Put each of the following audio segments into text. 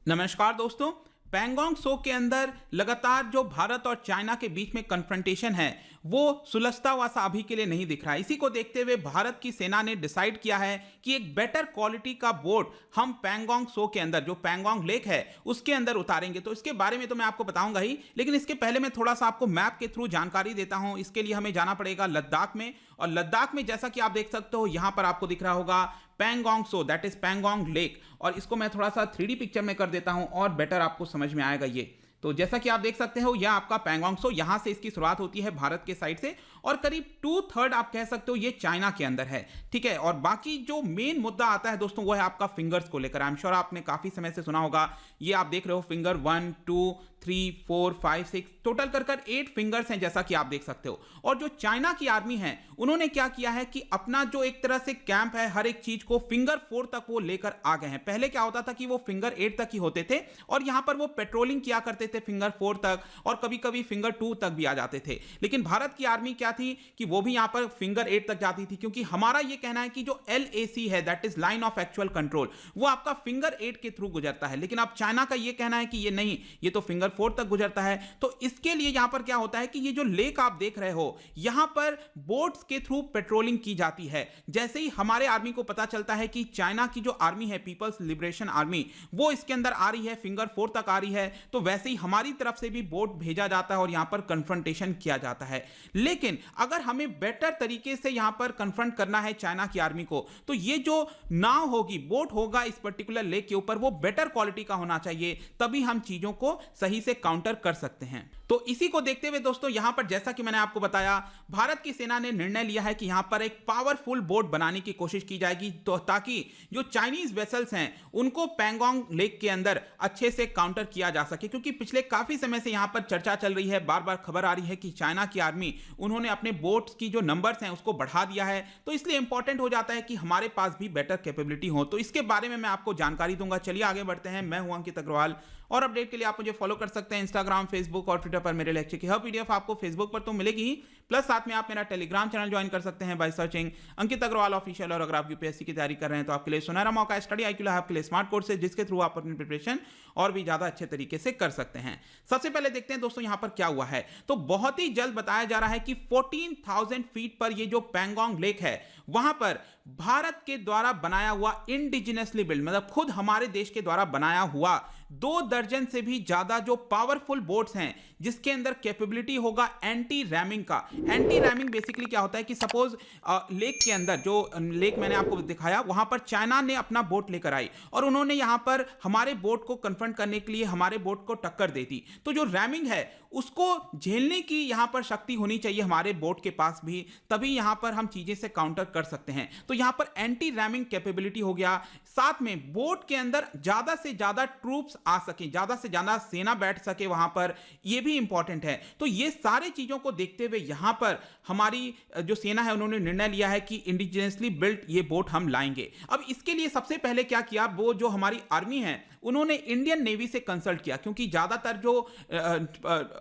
नमस्कार दोस्तों। पैंगोंग त्सो के अंदर लगातार जो भारत और चाइना के बीच में कन्फ्रंटेशन है वो सुलझता हुआ सा अभी के लिए नहीं दिख रहा है। इसी को देखते हुए भारत की सेना ने डिसाइड किया है कि एक बेटर क्वालिटी का बोट हम पैंगोंग त्सो के अंदर, जो पैंगोंग लेक है उसके अंदर उतारेंगे। तो इसके बारे में तो मैं आपको बताऊंगा ही, लेकिन इसके पहले मैं थोड़ा सा आपको मैप के थ्रू जानकारी देता हूं। इसके लिए हमें जाना पड़ेगा लद्दाख में, और लद्दाख में जैसा कि आप देख सकते हो यहां पर आपको दिख रहा होगा Pangong Tso, that is Pangong lake. और इसको मैं थोड़ा सा 3D पिक्चर में कर देता हूं और बेटर आपको समझ में आएगा ये। तो जैसा कि आप देख सकते हो यह आपका पैंगोंग त्सो, यहां से इसकी शुरुआत होती है भारत के साइड से, और करीब 2/3 आप कह सकते हो ये चाइना के अंदर है। ठीक है, और बाकी जो मेन मुद्दा आता है दोस्तों वो है आपका फिंगर्स को लेकर। आई एम श्योर आपने काफी समय से सुना होगा। ये आप देख रहे हो फिंगर 1 2 3 4 5 6 टोटल कर 8 फिंगर्स हैं, जैसा कि आप देख सकते हो। और जो चाइना की आर्मी है उन्होंने क्या किया है कि अपना जो एक तरह से कैंप है हर एक चीज को फिंगर 4 तक वो लेकर आ गए हैं। पहले क्या होता था कि वो फिंगर 8 तक ही होते थे और यहां पर वो पेट्रोलिंग किया करते थे फिंगर 4 तक, और कभी कभी फिंगर 2 तक भी आ जाते थे। लेकिन भारत की आर्मी क्या थी कि वो भी यहां पर फिंगर 8 तक जाती थी, क्योंकि हमारा ये कहना है कि जो LAC है, that is line of actual control, वो आपका फिंगर 8 के थ्रू गुजरता है। लेकिन अब चाइना का ये कहना है कि ये नहीं, ये तो फिंगर 4 तक गुजरता है। तो इसके लिए यहां पर क्या होता है कि ये जो लेक आप देख रहे हो यहां पर बोट्स के थ्रू पेट्रोलिंग की जाती है। जैसे ही हमारे आर्मी को पता चलता है कि चाइना की जो आर्मी है, पीपल्स लिबरेशन आर्मी, वो इसके अंदर आ रही है, फिंगर 4 तक आ रही है, तो वैसे ही हमारी तरफ से भी बोट भेजा जाता है और यहां पर कन्फ्रंटेशन किया जाता है। लेकिन अगर हमें बेटर तरीके से यहां पर कन्फ्रंट करना है चाइना की आर्मी को, तो ये जो नाव होगी, बोट होगा इस पर्टिकुलर लेक के ऊपर, वो बेटर क्वालिटी का होना चाहिए, तभी हम चीजों को सही से काउंटर कर सकते हैं। तो इसी को देखते हुए दोस्तों यहां पर जैसा कि मैंने आपको बताया, भारत की सेना ने निर्णय लिया है कि यहां पर एक पावरफुल बोट बनाने की कोशिश की जाएगी, तो ताकि जो चाइनीज वेसल्स हैं उनको पैंगोंग लेक के अंदर अच्छे से काउंटर किया जा सके। क्योंकि पिछले काफी समय से यहां पर चर्चा चल रही है, बार बार खबर आ रही है कि चाइना की आर्मी, उन्होंने अपने बोट्स की जो नंबर्स हैं उसको बढ़ा दिया है। तो इसलिए इंपॉर्टेंट हो जाता है कि हमारे पास भी बेटर कैपेबिलिटी हो। तो इसके बारे में मैं आपको जानकारी दूंगा। चलिए आगे बढ़ते हैं। मैं हूं अंकित अग्रवाल, और अपडेट के लिए आप मुझे फॉलो कर सकते हैं इंस्टाग्राम, फेसबुक और ट्विटर पर। मेरे लेक्चर की हर पीडीएफ आपको फेसबुक पर तो मिलेगी ही, प्लस साथ में आप मेरा टेलीग्राम चैनल ज्वाइन कर सकते हैं by searching Ankit Agarwal official. और अगर आप यूपीएससी की तैयारी कर रहे हैं तो आपके लिए सुनहरा मौका है स्टडी IQ लैब के लिए स्मार्ट कोर्स है, जिसके थ्रू आप अपनी प्रिपरेशन और भी ज्यादा अच्छे तरीके से कर सकते हैं। सबसे पहले देखते हैं दोस्तों यहां पर क्या हुआ है। तो बहुत ही जल्द बताया जा रहा है कि 14,000 फीट पर ये जो पैंगोंग लेक है वहां पर भारत के द्वारा बनाया हुआ इंडिजिनसली बिल्ड, मतलब खुद हमारे देश के द्वारा बनाया हुआ 2 दर्जन से भी ज्यादा जो पावरफुल बोट्स हैं, जिसके अंदर कैपेबिलिटी होगा एंटी रैमिंग का। एंटी रैमिंग बेसिकली क्या होता है कि सपोज लेक के अंदर, जो लेक मैंने आपको दिखाया, वहां पर चाइना ने अपना बोट लेकर आई और उन्होंने यहां पर हमारे बोट को कन्फ्रंट करने के लिए हमारे बोट को टक्कर दे दी। तो जो रैमिंग है उसको झेलने की यहां पर शक्ति होनी चाहिए हमारे बोट के पास भी, तभी यहां पर हम चीजें से काउंटर कर सकते हैं। तो यहां पर एंटी रैमिंग कैपेबिलिटी हो गया, साथ में बोट के अंदर ज्यादा से ज्यादा ट्रूप्स आ सके, ज्यादा से ज्यादा सेना बैठ सके वहां पर, यह भी इंपॉर्टेंट है। तो ये सारे चीजों को देखते हुए यहां पर हमारी जो सेना है उन्होंने निर्णय लिया है कि इंडिजिनसली बिल्ट ये बोट हम लाएंगे। अब इसके लिए सबसे पहले क्या किया, वो जो हमारी आर्मी है उन्होंने इंडियन नेवी से कंसल्ट किया, क्योंकि ज्यादातर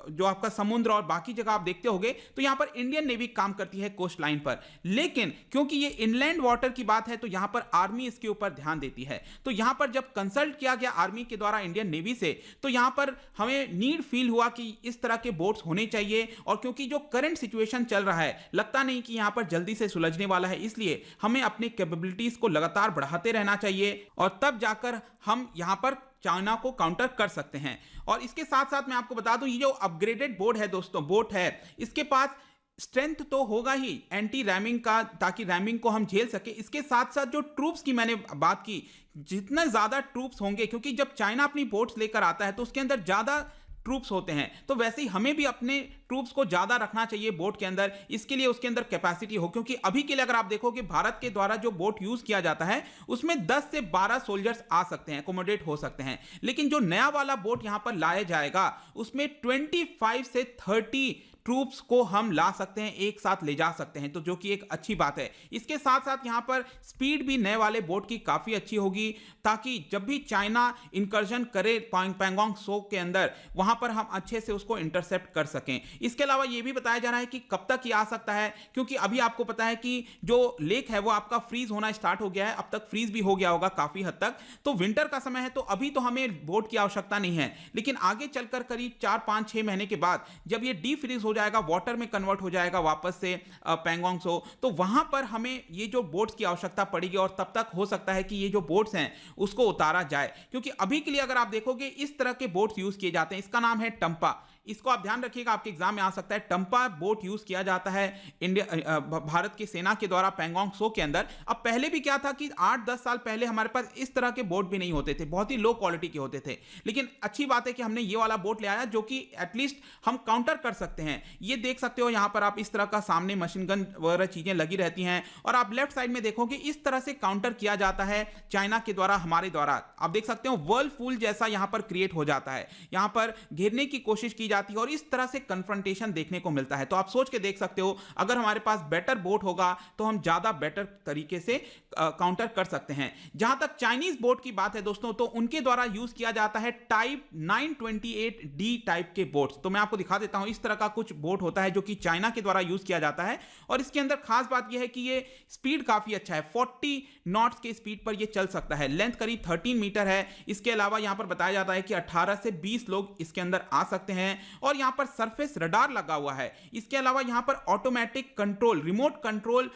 जो आपका समुद्र और बाकी जगह आप देखते होंगे तो यहां पर इंडियन नेवी काम करती है कोस्ट लाइन पर। लेकिन क्योंकि ये इनलैंड वाटर की बात है तो यहां पर आर्मी इसके ऊपर ध्यान देती है। तो यहां पर जब कंसल्ट किया गया आर्मी के द्वारा इंडियन नेवी से, तो यहां पर हमें नीड फील हुआ कि इस तरह के बोट्स होने चाहिए। और क्योंकि जो करंट सिचुएशन चल रहा है लगता नहीं कि यहां पर जल्दी से सुलझने वाला है, इसलिए हमें अपनी कैपेबिलिटीज को लगातार बढ़ाते रहना चाहिए और तब जाकर हम यहां पर चाइना को काउंटर कर सकते हैं। और इसके साथ साथ मैं आपको बता दूं, ये जो अपग्रेडेड बोट है दोस्तों, बोट है, इसके पास स्ट्रेंथ तो होगा ही एंटी रैमिंग का, ताकि रैमिंग को हम झेल सके। इसके साथ साथ जो ट्रूप्स की मैंने बात की, जितना ज्यादा ट्रूप्स होंगे, क्योंकि जब चाइना अपनी बोट्स लेकर आता है तो उसके अंदर ज्यादा ट्रूप्स होते हैं, तो वैसे ही हमें भी अपने ट्रूप्स को ज्यादा रखना चाहिए बोट के अंदर। इसके लिए उसके अंदर कैपेसिटी हो, क्योंकि अभी के लिए अगर आप देखो कि भारत के द्वारा जो बोट यूज किया जाता है उसमें 10 से 12 सोल्जर्स आ सकते हैं, अकोमोडेट हो सकते हैं। लेकिन जो नया वाला बोट यहां पर लाया जाएगा उसमें 25 से 30 ट्रूप्स को हम ला सकते हैं, एक साथ ले जा सकते हैं, तो जो कि एक अच्छी बात है। इसके साथ साथ यहां पर स्पीड भी नए वाले बोट की काफी अच्छी होगी, ताकि जब भी चाइना इंकर्जन करे पैंगोंग त्सो के अंदर, वहां पर हम अच्छे से उसको इंटरसेप्ट कर सकें। इसके अलावा ये भी बताया जा रहा है कि कब तक ये आ सकता है, क्योंकि अभी आपको पता है कि जो लेक है वो आपका फ्रीज होना स्टार्ट हो गया है, अब तक फ्रीज भी हो गया होगा काफी हद तक, तो विंटर का समय है, तो अभी तो हमें बोट की आवश्यकता नहीं है, लेकिन आगे चलकर करीब 4-5-6 महीने के बाद जब ये डी फ्रीज हो जाएगा, वाटर में कन्वर्ट हो जाएगा वापस से पैंगोंग सो, तो वहां पर हमें ये जो बोट्स की आवश्यकता पड़ेगी और तब तक हो सकता है कि ये जो बोट्स हैं उसको उतारा जाए, क्योंकि अभी के लिए अगर आप देखोगे इस तरह के बोट्स यूज किए जाते हैं, इसका नाम है टंपा। इसको आप ध्यान रखिएगा, आपके एग्जाम में आ सकता है। टंपा बोट यूज किया जाता है इंडिया भारत की सेना के द्वारा पैंगोंग सो के अंदर। अब पहले भी क्या था कि 8-10 साल पहले हमारे पास इस तरह के बोट भी नहीं होते थे, बहुत ही लो क्वालिटी के होते थे, लेकिन अच्छी बात है कि हमने ये वाला बोट ले आया जो कि एटलीस्ट हम काउंटर कर सकते हैं। ये देख सकते हो यहां पर आप इस तरह का सामने मशीन गन वगैरह चीजें लगी रहती हैं, और आप लेफ्ट साइड में देखोगे इस तरह से काउंटर किया जाता है चाइना के द्वारा, हमारे द्वारा। आप देख सकते हो वर्लपूल जैसा यहां पर क्रिएट हो जाता है, यहां पर घेरने की कोशिश की जाती है और इस तरह से कन्फ्रंटेशन देखने को मिलता है। तो आप सोच के देख सकते हो अगर हमारे पास बेटर बोट होगा तो हम ज्यादा बेटर तरीके से काउंटर कर सकते हैं। जहां तक चाइनीज बोट की बात है दोस्तों, तो उनके द्वारा यूज किया जाता है टाइप 928D टाइप के बोट्स। तो मैं आपको दिखा देता हूं, इस तरह का कुछ बोट होता है जो कि चाइना के द्वारा यूज किया जाता है, और इसके अंदर खास बात यह है कि ये स्पीड काफी अच्छा है, 40 नॉट्स के स्पीड पर ये चल सकता है, लेंथ करीब 13 मीटर है। इसके अलावा यहां पर बताया जाता है कि 18 से 20 लोग इसके अंदर आ सकते हैं, और यहां पर सरफेस रडार लगा हुआ है। इसके अलावा यहां पर automatic control, remote control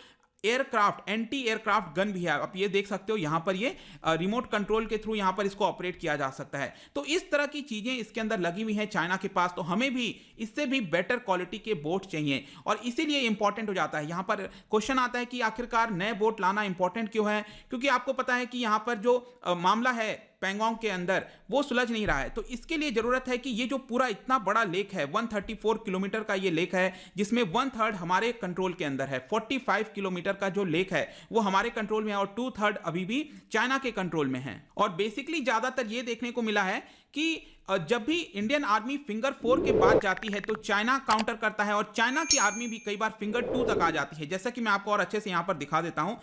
aircraft, anti aircraft gun भी है। आप ये देख सकते हो यहां पर ये रिमोट कंट्रोल के थ्रू यहां पर इसको ऑपरेट किया जा सकता है। तो इस तरह की चीजें इसके अंदर लगी हुई हैं चाइना के पास, तो हमें भी इससे भी बेटर क्वालिटी के बोट चाहिए, और इसीलिए इंपॉर्टेंट हो जाता है। यहां पर क्वेश्चन आता है कि आखिरकार नए बोट लाना इंपॉर्टेंट क्यों है, क्योंकि आपको पता है कि यहां पर जो मामला है पैंगोंग के अंदर वो सुलझ नहीं रहा है। तो इसके लिए जरूरत है कि ये जो पूरा इतना बड़ा लेक है, 134 किलोमीटर का ये लेक है, जिसमें 1/3 हमारे कंट्रोल के अंदर है, 45 किलोमीटर का जो लेक है वो हमारे कंट्रोल में है, और 2/3 अभी भी चाइना के कंट्रोल में है। और बेसिकली ज्यादातर ये देखने को मिला है कि जब भी इंडियन आर्मी फिंगर 4 के बाद जाती है तो चाइना काउंटर करता है, और चाइना की आर्मी भी कई बार फिंगर 2 तक आ जाती है। जैसा कि मैं आपको और अच्छे से यहां पर दिखा देता हूं,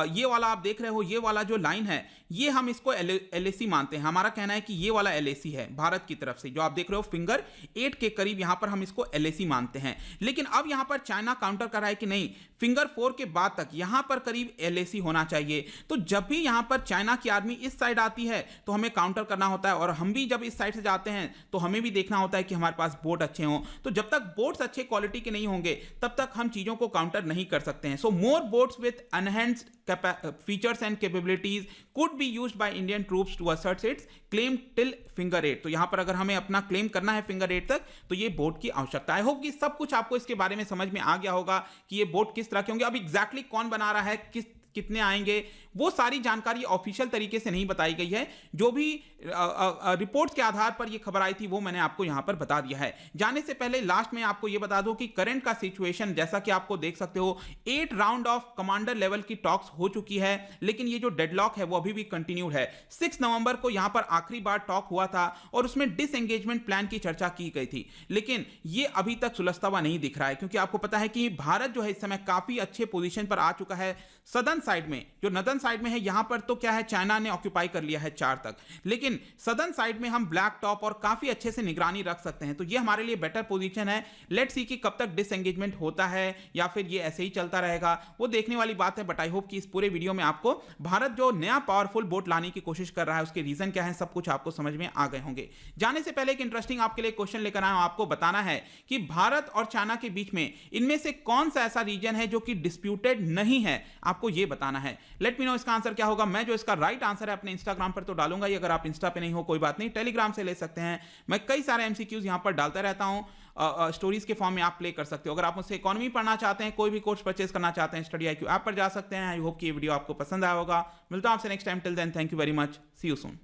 ये वाला आप देख रहे हो, ये वाला जो लाइन है ये हम इसको LAC मानते हैं। हमारा कहना है कि ये वाला LAC है भारत की तरफ से, जो आप देख रहे हो फिंगर 8 के करीब यहां पर हम इसको LAC मानते हैं। लेकिन अब यहां पर चाइना काउंटर कर रहा है कि नहीं, फिंगर 4 के बाद तक यहां पर करीब LAC होना चाहिए। तो जब भी यहां पर चाइना की आर्मी इस साइड आती है तो हमें काउंटर करना होता है, और हम भी जब इस साइड से जाते हैं तो हमें भी देखना होता है कि हमारे पास बोट अच्छे हों। तो जब तक बोट्स अच्छे क्वालिटी के नहीं होंगे तब तक हम चीजों को काउंटर नहीं कर सकते हैं। So more bots with enhanced features and capabilities could be used by Indian troops to assert its claim till finger 8। तो यहां पर अगर हमें अपना क्लेम करना है फिंगर 8 तक तो ये बोट की आवश्यकता है। होप कि सब कुछ आपको इसके बारे में समझ में आ गया होगा कि ये बोट किस तरह के होंगे। अब एग्जैक्टली कौन बना रहा है, कितने आएंगे, वो सारी जानकारी ऑफिशियल तरीके से नहीं बताई गई है। जो भी रिपोर्ट्स के आधार पर ये खबर आई थी वो मैंने आपको यहां पर बता दिया है। जाने से पहले लास्ट में आपको ये बता दूं कि करंट का सिचुएशन, जैसा कि आपको देख सकते हो, 8 राउंड ऑफ कमांडर लेवल की टॉक्स हो चुकी है, लेकिन ये जो डेडलॉक है वो अभी भी कंटिन्यूड है। 6 नवंबर को यहां पर आखिरी बार टॉक हुआ था और उसमें डिसएंगेजमेंट प्लान की चर्चा की गई थी, लेकिन ये अभी तक सुलझता हुआ नहीं दिख रहा है, क्योंकि आपको पता है कि भारत जो है इस समय काफी अच्छे पोजीशन पर आ चुका है। सदर्न साइड में, जो नदर्न साइड में है, यहां पर तो क्या है, चाइना ने ऑक्यूपाई कर लिया है 4 तक, लेकिन सदर्न साइड में हम ब्लैक टॉप और काफी अच्छे से निगरानी रख सकते हैं। तो ये हमारे लिए बेटर पोजीशन है। लेट्स सी कि कब तक डिसएंगेजमेंट होता है या फिर ये ऐसे ही चलता रहेगा, वो देखने वाली बात है। बट आई होप कि इस पूरे वीडियो में आपको भारत जो नया पावरफुल बोट लाने की कोशिश कर रहा है उसके रीजन क्या है, सब कुछ आपको समझ में आ गए होंगे। जाने से पहले एक इंटरेस्टिंग आपके लिए क्वेश्चन लेकर आया हूं। आपको बताना है कि भारत और चाइना के बीच में इनमें से कौन सा ऐसा रीजन है जो कि डिस्प्यूटेड नहीं है, आपको यह बताना है। लेट मी नो इसका आंसर क्या होगा। मैं जो इसका राइट आंसर है अपने इंस्टाग्राम पर तो डालूंगा ही, अगर आप इंस्टा पे नहीं हो कोई बात नहीं, टेलीग्राम से ले सकते हैं। मैं कई सारे एमसीक्यूज यहां पर डालता रहता हूं, स्टोरीज के फॉर्म में आप प्ले कर सकते हो। अगर आप मुझसे इकोनॉमी पढ़ना चाहते हैं, कोई भी कोर्स परचेज करना चाहते हैं, स्टडी IQ ऐप पर जा सकते हैं। आई होप कि ये वीडियो आपको पसंद आया होगा। मिलता हूं आपसे next time. Till then, thank you very much, see you soon.